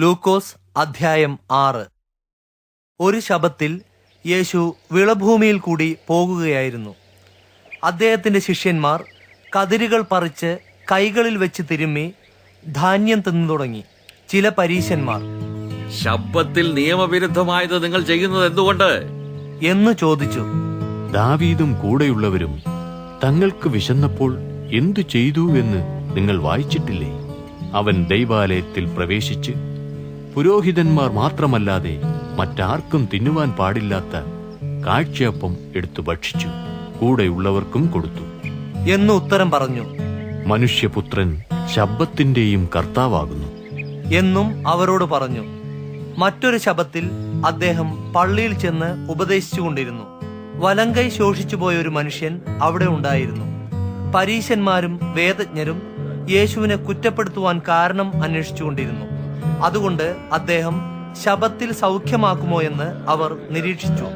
ലൂക്കോസ് അധ്യായം 6. ഒരു ശബ്ബത്തിൽ യേശു വിളഭൂമിയിൽ കൂടി പോകുകയായിരുന്നു. അദ്ദേഹത്തിന്റെ ശിഷ്യന്മാർ കതിരുകൾ പറിച്ച് കൈകളിൽ വെച്ച് തിരുമ്മി ധാന്യം തിന്നു തുടങ്ങി. ചില പരീശന്മാർ, ശബ്ബത്തിൽ നിയമവിരുദ്ധമായത് നിങ്ങൾ ചെയ്യുന്നത് എന്തുകൊണ്ട് എന്ന് ചോദിച്ചു. ദാവീദും കൂടെയുള്ളവരും തങ്ങൾക്ക് വിശന്നപ്പോൾ എന്തു ചെയ്തു എന്ന് നിങ്ങൾ വായിച്ചിട്ടില്ലേ? അവൻ ദൈവാലയത്തിൽ പ്രവേശിച്ച് പുരോഹിതന്മാർ മാത്രമല്ലാതെ മറ്റാർക്കും തിന്നുവാൻ പാടില്ലാത്ത കാഴ്ചയപ്പം എടുത്തു ഭക്ഷിച്ചു, കൂടെയുള്ളവർക്കും കൊടുത്തു എന്ന് ഉത്തരം പറഞ്ഞു. മനുഷ്യപുത്രൻ ശബ്ബത്തിന്റെയും കർത്താവാകുന്നു എന്നും അവരോട് പറഞ്ഞു. മറ്റൊരു ശബ്ബത്തിൽ അദ്ദേഹം പള്ളിയിൽ ചെന്ന് ഉപദേശിച്ചുകൊണ്ടിരുന്നു. വലങ്കൈ ശോഷിച്ചുപോയ ഒരു മനുഷ്യൻ അവിടെ ഉണ്ടായിരുന്നു. പരീശന്മാരും വേദജ്ഞരും യേശുവിനെ കുറ്റപ്പെടുത്തുവാൻ കാരണം അന്വേഷിച്ചുകൊണ്ടിരുന്നു. അതുകൊണ്ട് അദ്ദേഹം ശബ്ബത്തിൽ സൗഖ്യമാക്കുമോ എന്ന് അവർ നിരീക്ഷിച്ചു.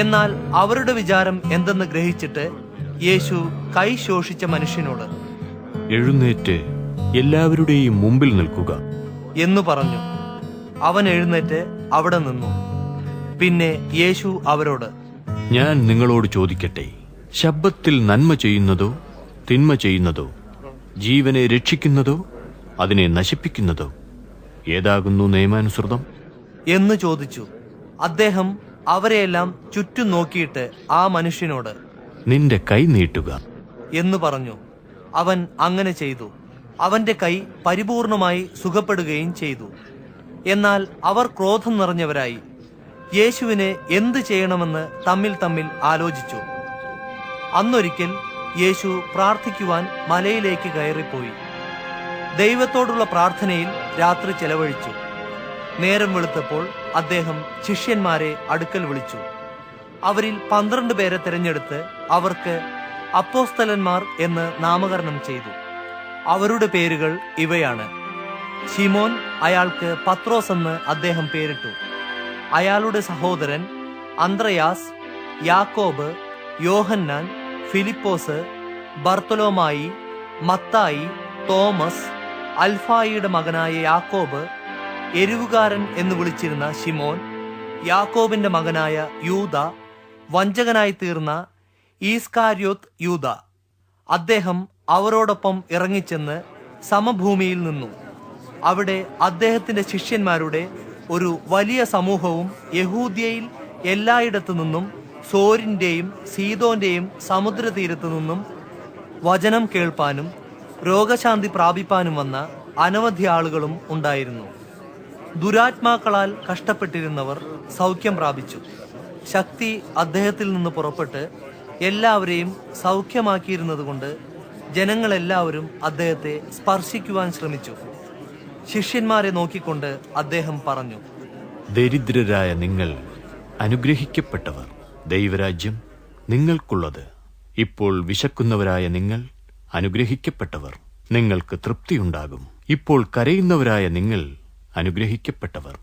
എന്നാൽ അവരുടെ വിചാരം എന്തെന്ന് ഗ്രഹിച്ചിട്ട് യേശു കൈ ശോഷിച്ച മനുഷ്യനോട്, എഴുന്നേറ്റ് എല്ലാവരുടെയും മുമ്പിൽ നിൽക്കുക എന്നു പറഞ്ഞു. അവൻ എഴുന്നേറ്റ് അവിടെ നിന്നു. പിന്നെ യേശു അവരോട്, ഞാൻ നിങ്ങളോട് ചോദിക്കട്ടെ, ശബ്ബത്തിൽ നന്മ ചെയ്യുന്നതോ തിന്മ ചെയ്യുന്നതോ, ജീവനെ രക്ഷിക്കുന്നതോ അതിനെ നശിപ്പിക്കുന്നതോ ഏതാകുന്നു നിയമാനുസൃതം എന്ന് ചോദിച്ചു. അദ്ദേഹം അവരെയെല്ലാം ചുറ്റും നോക്കിയിട്ട് ആ മനുഷ്യനോട്, നിന്റെ കൈ നീട്ടുക എന്ന് പറഞ്ഞു. അവൻ അങ്ങനെ ചെയ്തു. അവന്റെ കൈ പരിപൂർണമായി സുഖപ്പെടുകയും ചെയ്തു. എന്നാൽ അവർ ക്രോധം നിറഞ്ഞവരായി യേശുവിനെ എന്ത് ചെയ്യണമെന്ന് തമ്മിൽ ആലോചിച്ചു. അന്നൊരിക്കൽ യേശു പ്രാർത്ഥിക്കുവാൻ മലയിലേക്ക് കയറിപ്പോയി. ദൈവത്തോടുള്ള പ്രാർത്ഥനയിൽ രാത്രി ചെലവഴിച്ചു. നേരം വെളുത്തപ്പോൾ അദ്ദേഹം ശിഷ്യന്മാരെ അടുക്കൽ വിളിച്ചു. അവരിൽ 12 പേരെ തിരഞ്ഞെടുത്ത് അവർക്ക് അപ്പോസ്തലന്മാർ എന്ന് നാമകരണം ചെയ്തു. അവരുടെ പേരുകൾ ഇവയാണ്: ശിമോൻ, അയാൾക്ക് പത്രോസ് എന്ന് അദ്ദേഹം പേരിട്ടു. അയാളുടെ സഹോദരൻ അന്ത്രയാസ്, യാക്കോബ്, യോഹന്നാൻ, ഫിലിപ്പോസ്, ബർത്തലോമായി, മത്തായി, തോമസ്, അൽഫായിയുടെ മകനായ യാക്കോബ്, എരിവുകാരൻ എന്ന് വിളിച്ചിരുന്ന ശിമോൻ, യാക്കോബിന്റെ മകനായ യൂദ, വഞ്ചകനായി തീർന്ന ഈസ്കാര്യോത്ത് യൂദ. അദ്ദേഹം അവരോടൊപ്പം ഇറങ്ങിച്ചെന്ന് സമഭൂമിയിൽ നിന്നു. അവിടെ അദ്ദേഹത്തിന്റെ ശിഷ്യന്മാരുടെ ഒരു വലിയ സമൂഹവും യഹൂദ്യയിൽ എല്ലായിടത്തു നിന്നും സോരിന്റെയും സീദോന്റെയും സമുദ്രതീരത്തു നിന്നും വചനം കേൾപ്പാനും രോഗശാന്തി പ്രാപിപ്പാനും വന്ന അനവധി ആളുകളും ഉണ്ടായിരുന്നു. ദുരാത്മാക്കളാൽ കഷ്ടപ്പെട്ടിരുന്നവർ സൗഖ്യം പ്രാപിച്ചു. ശക്തി അദ്ദേഹത്തിൽ നിന്ന് പുറപ്പെട്ട് എല്ലാവരെയും സൗഖ്യമാക്കിയിരുന്നതുകൊണ്ട് ജനങ്ങളെല്ലാവരും അദ്ദേഹത്തെ സ്പർശിക്കുവാൻ ശ്രമിച്ചു. ശിഷ്യന്മാരെ നോക്കിക്കൊണ്ട് അദ്ദേഹം പറഞ്ഞു, ദരിദ്രരായ നിങ്ങൾ അനുഗ്രഹിക്കപ്പെട്ടവർ, ദൈവരാജ്യം നിങ്ങൾക്കുള്ളത്. ഇപ്പോൾ വിശക്കുന്നവരായ നിങ്ങൾ അനുഗ്രഹിക്കപ്പെട്ടവർ, നിങ്ങൾക്ക് തൃപ്തിയുണ്ടാകും. ഇപ്പോൾ കരയുന്നവരായ നിങ്ങൾ അനുഗ്രഹിക്കപ്പെട്ടവർ,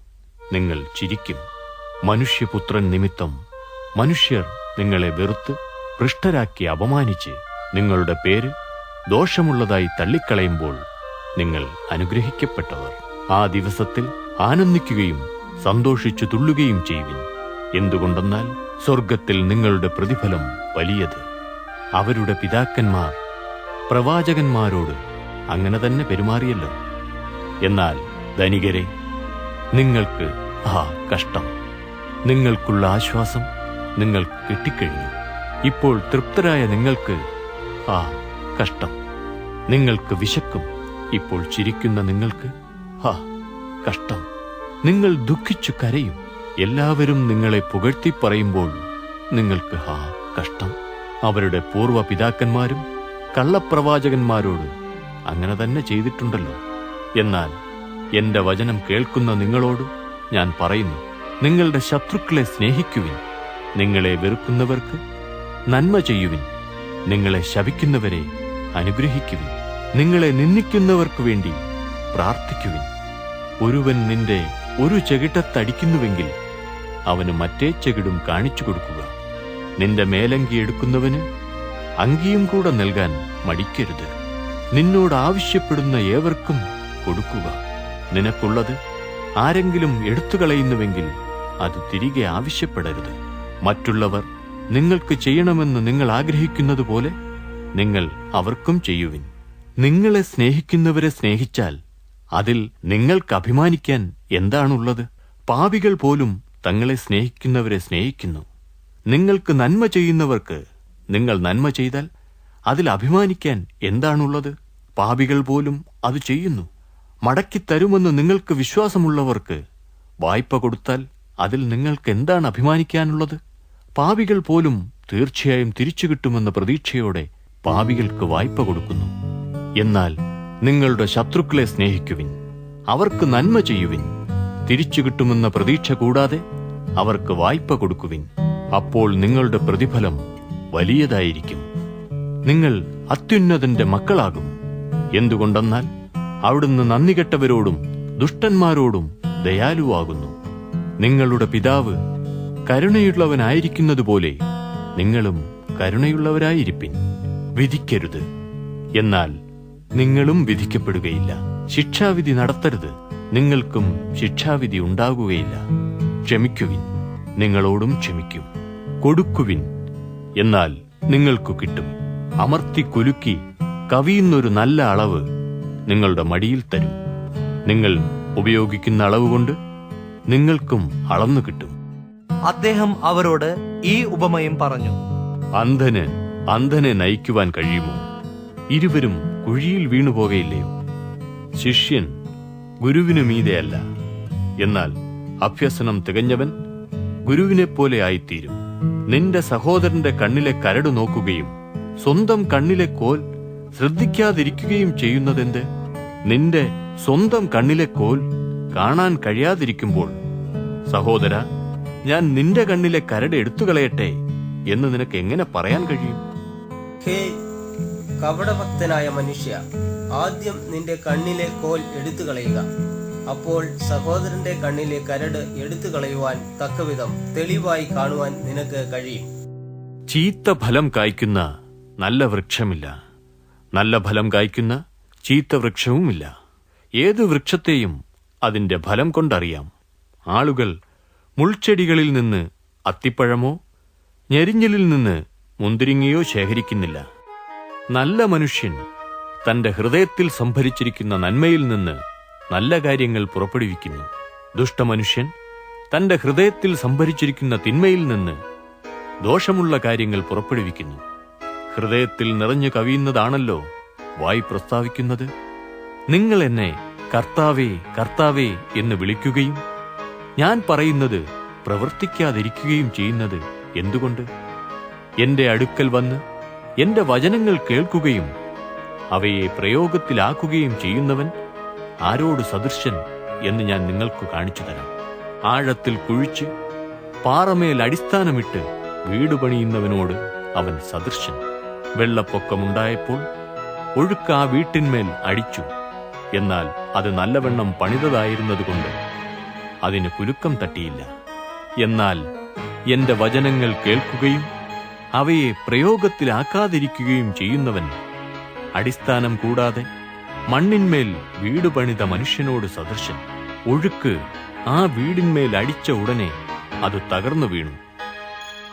നിങ്ങൾ ചിരിക്കും. മനുഷ്യപുത്രൻ നിമിത്തം മനുഷ്യർ നിങ്ങളെ വെറുത്ത് പൃഷ്ഠരാക്കി അപമാനിച്ച് നിങ്ങളുടെ പേര് ദോഷമുള്ളതായി തള്ളിക്കളയുമ്പോൾ നിങ്ങൾ അനുഗ്രഹിക്കപ്പെട്ടവർ. ആ ദിവസത്തിൽ ആനന്ദിക്കുകയും സന്തോഷിച്ചു തുള്ളുകയും ചെയ്യുവിൻ. എന്തുകൊണ്ടെന്നാൽ സ്വർഗത്തിൽ നിങ്ങളുടെ പ്രതിഫലം വലിയത്. അവരുടെ പിതാക്കന്മാർ പ്രവാചകന്മാരോട് അങ്ങനെ തന്നെ പെരുമാറിയല്ലോ. എന്നാൽ ധനികരെ, നിങ്ങൾക്ക് കഷ്ടം! നിങ്ങൾക്കുള്ള ആശ്വാസം നിങ്ങൾക്ക് കിട്ടിക്കഴിഞ്ഞു. ഇപ്പോൾ തൃപ്തരായ നിങ്ങൾക്ക് കഷ്ടം! നിങ്ങൾക്ക് വിശക്കും. ഇപ്പോൾ ചിരിക്കുന്ന നിങ്ങൾക്ക് കഷ്ടം! നിങ്ങൾ ദുഃഖിച്ചു കരയും. എല്ലാവരും നിങ്ങളെ പുകഴ്ത്തി പറയുമ്പോൾ നിങ്ങൾക്ക് കഷ്ടം! അവരുടെ പൂർവ്വ പിതാക്കന്മാരും കള്ളപ്രവാചകന്മാരോട് അങ്ങനെ തന്നെ ചെയ്തിട്ടുണ്ടല്ലോ. എന്നാൽ എന്റെ വചനം കേൾക്കുന്ന നിങ്ങളോട് ഞാൻ പറയുന്നു, നിങ്ങളുടെ ശത്രുക്കളെ സ്നേഹിക്കുവിൻ, നിങ്ങളെ വെറുക്കുന്നവർക്ക് നന്മ ചെയ്യുവിൻ, നിങ്ങളെ ശപിക്കുന്നവരെ അനുഗ്രഹിക്കുവിൻ, നിങ്ങളെ നിന്ദിക്കുന്നവർക്കു വേണ്ടി പ്രാർത്ഥിക്കുവിൻ. ഒരുവൻ നിന്റെ ഒരു ചെകിട്ടത്തടിക്കുന്നുവെങ്കിൽ അവന് മറ്റേ ചെകിടും കാണിച്ചു കൊടുക്കുക. നിന്റെ മേലങ്കി എടുക്കുന്നവന് അങ്കിയും കൂടെ നൽകാൻ മടിക്കരുത്. നിന്നോട് ആവശ്യപ്പെടുന്ന ഏവർക്കും കൊടുക്കുക. നിനക്കുള്ളത് ആരെങ്കിലും എടുത്തുകളയുന്നുവെങ്കിൽ അത് തിരികെ ആവശ്യപ്പെടരുത്. മറ്റുള്ളവർ നിങ്ങൾക്ക് ചെയ്യണമെന്ന് നിങ്ങൾ ആഗ്രഹിക്കുന്നതുപോലെ നിങ്ങൾ അവർക്കും ചെയ്യുവിൻ. നിങ്ങളെ സ്നേഹിക്കുന്നവരെ സ്നേഹിച്ചാൽ അതിൽ നിങ്ങൾക്ക് അഭിമാനിക്കാൻ എന്താണുള്ളത്? പാപികൾ പോലും തങ്ങളെ സ്നേഹിക്കുന്നവരെ സ്നേഹിക്കുന്നു. നിങ്ങൾക്ക് നന്മ ചെയ്യുന്നവർക്ക് നിങ്ങൾ നന്മ ചെയ്താൽ അതിൽ അഭിമാനിക്കാൻ എന്താണുള്ളത്? പാപികൾ പോലും അത് ചെയ്യുന്നു. മടക്കിത്തരുമെന്ന് നിങ്ങൾക്ക് വിശ്വാസമുള്ളവർക്ക് വായ്പ കൊടുത്താൽ അതിൽ നിങ്ങൾക്ക് എന്താണ് അഭിമാനിക്കാനുള്ളത്? പാപികൾ പോലും തീർച്ചയായും തിരിച്ചു കിട്ടുമെന്ന പ്രതീക്ഷയോടെ പാപികൾക്ക് വായ്പ കൊടുക്കുന്നു. എന്നാൽ നിങ്ങളുടെ ശത്രുക്കളെ സ്നേഹിക്കുവിൻ, അവർക്ക് നന്മ ചെയ്യുവിൻ, തിരിച്ചു കിട്ടുമെന്ന പ്രതീക്ഷ കൂടാതെ അവർക്ക് വായ്പ കൊടുക്കുവിൻ. അപ്പോൾ നിങ്ങളുടെ പ്രതിഫലം വലിയതായിരിക്കും. നിങ്ങൾ അത്യുന്നതന്റെ മക്കളാകും. എന്തുകൊണ്ടെന്നാൽ അവിടുന്ന് നന്ദികെട്ടവരോടും ദുഷ്ടന്മാരോടും ദയാലുവാകുന്നു. നിങ്ങളുടെ പിതാവ് കരുണയുള്ളവനായിരിക്കുന്നതുപോലെ നിങ്ങളും കരുണയുള്ളവരായിരിപ്പിൻ. വിധിക്കരുത്, എന്നാൽ നിങ്ങളും വിധിക്കപ്പെടുകയില്ല. ശിക്ഷാവിധി നടത്തരുത്, നിങ്ങൾക്കും ശിക്ഷാവിധി ഉണ്ടാകുകയില്ല. ക്ഷമിക്കുവിൻ, നിങ്ങളോടും ക്ഷമിക്കും. കൊടുക്കുവിൻ, എന്നാൽ നിങ്ങൾക്കു കിട്ടും. അമർത്തി കുലുക്കി കവിയുന്നൊരു നല്ല അളവ് നിങ്ങളുടെ മടിയിൽ തരും. നിങ്ങൾ ഉപയോഗിക്കുന്ന അളവുകൊണ്ട് നിങ്ങൾക്കും അളന്നു കിട്ടും. അദ്ദേഹം അവരോട് ഈ ഉപമയും പറഞ്ഞു. അന്ധനെ നയിക്കുവാൻ കഴിയുമോ? ഇരുവരും കുഴിയിൽ വീണുപോകയില്ലയോ? ശിഷ്യൻ ഗുരുവിനു മീതെയല്ല, എന്നാൽ അഭ്യസനം തികഞ്ഞവൻ ഗുരുവിനെപ്പോലെ ആയിത്തീരും. നിന്റെ സഹോദരന്റെ കണ്ണിലെ കരട് നോക്കുകയും സ്വന്തം കണ്ണിലെ കോൽ ശ്രദ്ധിക്കാതിരിക്കുകയും ചെയ്യുന്നതെന്ത്? നിന്റെ സ്വന്തം കണ്ണിലെ കോൽ കാണാൻ കഴിയാതിരിക്കുമ്പോൾ, സഹോദര, ഞാൻ നിന്റെ കണ്ണിലെ കരട് എടുത്തുകളയട്ടെ എന്ന് നിനക്ക് എങ്ങനെ പറയാൻ കഴിയും? ഹേ കപടഭക്തനായ മനുഷ്യ, ആദ്യം നിന്റെ കണ്ണിലെ കോൽ എടുത്തുകളയുക, അപ്പോൾ സഹോദരന്റെ കണ്ണിലെ കരട് എടുത്തുകളയുവാൻ തക്കവിധം തെളിവായി കാണുവാൻ നിനക്ക് കഴിയും. ചീത്ത ഫലം കായ്ക്കുന്ന നല്ല വൃക്ഷമില്ല, നല്ല ഫലം കായ്ക്കുന്ന ചീത്ത വൃക്ഷവുമില്ല. ഏതു വൃക്ഷത്തെയും അതിന്റെ ഫലം കൊണ്ടറിയാം. ആളുകൾ മുൾച്ചെടികളിൽ നിന്ന് അത്തിപ്പഴമോ ഞെരിഞ്ഞിലിൽ നിന്ന് മുന്തിരിങ്ങയോ ശേഖരിക്കുന്നില്ല. നല്ല മനുഷ്യൻ തന്റെ ഹൃദയത്തിൽ സംഭരിച്ചിരിക്കുന്ന നന്മയിൽ നിന്ന് നല്ല കാര്യങ്ങൾ പുറപ്പെടുവിക്കുന്നു. ദുഷ്ടമനുഷ്യൻ തന്റെ ഹൃദയത്തിൽ സംഭരിച്ചിരിക്കുന്ന തിന്മയിൽ നിന്ന് ദോഷമുള്ള കാര്യങ്ങൾ പുറപ്പെടുവിക്കുന്നു. ഹൃദയത്തിൽ നിറഞ്ഞു കവിയുന്നതാണല്ലോ വായ് പ്രസ്താവിക്കുന്നത്. നിങ്ങൾ എന്നെ കർത്താവേ കർത്താവേ എന്ന് വിളിക്കുകയും ഞാൻ പറയുന്നത് പ്രവർത്തിക്കാതിരിക്കുകയും ചെയ്യുന്നത് എന്തുകൊണ്ട്? എന്റെ അടുക്കൽ വന്ന് എന്റെ വചനങ്ങൾ കേൾക്കുകയും അവയെ പ്രയോഗത്തിലാക്കുകയും ചെയ്യുന്നവൻ ആരോട് സദൃശൻ എന്ന് ഞാൻ നിങ്ങൾക്ക് കാണിച്ചു തരാം. ആഴത്തിൽ കുഴിച്ച് പാറമേൽ അടിസ്ഥാനമിട്ട് വീട് പണിയുന്നവനോട് അവൻ സദൃശൻ. വെള്ളപ്പൊക്കമുണ്ടായപ്പോൾ ഒഴുക്ക് ആ വീട്ടിന്മേൽ അടിച്ചു. എന്നാൽ അത് നല്ലവണ്ണം പണിതതായിരുന്നതുകൊണ്ട് അതിന് കുലുക്കം തട്ടിയില്ല. എന്നാൽ എന്റെ വചനങ്ങൾ കേൾക്കുകയും അവയെ പ്രയോഗത്തിലാക്കാതിരിക്കുകയും ചെയ്യുന്നവൻ അടിസ്ഥാനം കൂടാതെ മണ്ണിന്മേൽ വീട് പണിത മനുഷ്യനോട് സദൃശൻ. ഒഴുക്ക് ആ വീടിന്മേൽ അടിച്ച ഉടനെ അത് തകർന്നു വീണു.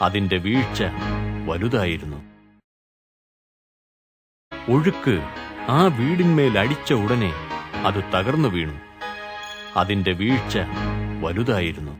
അതിന്റെ വീഴ്ച വലുതായിരുന്നു. ഒഴുക്ക് ആ വീടിന്മേൽ അടിച്ച ഉടനെ അത് തകർന്നു വീണു. അതിന്റെ വീഴ്ച വലുതായിരുന്നു.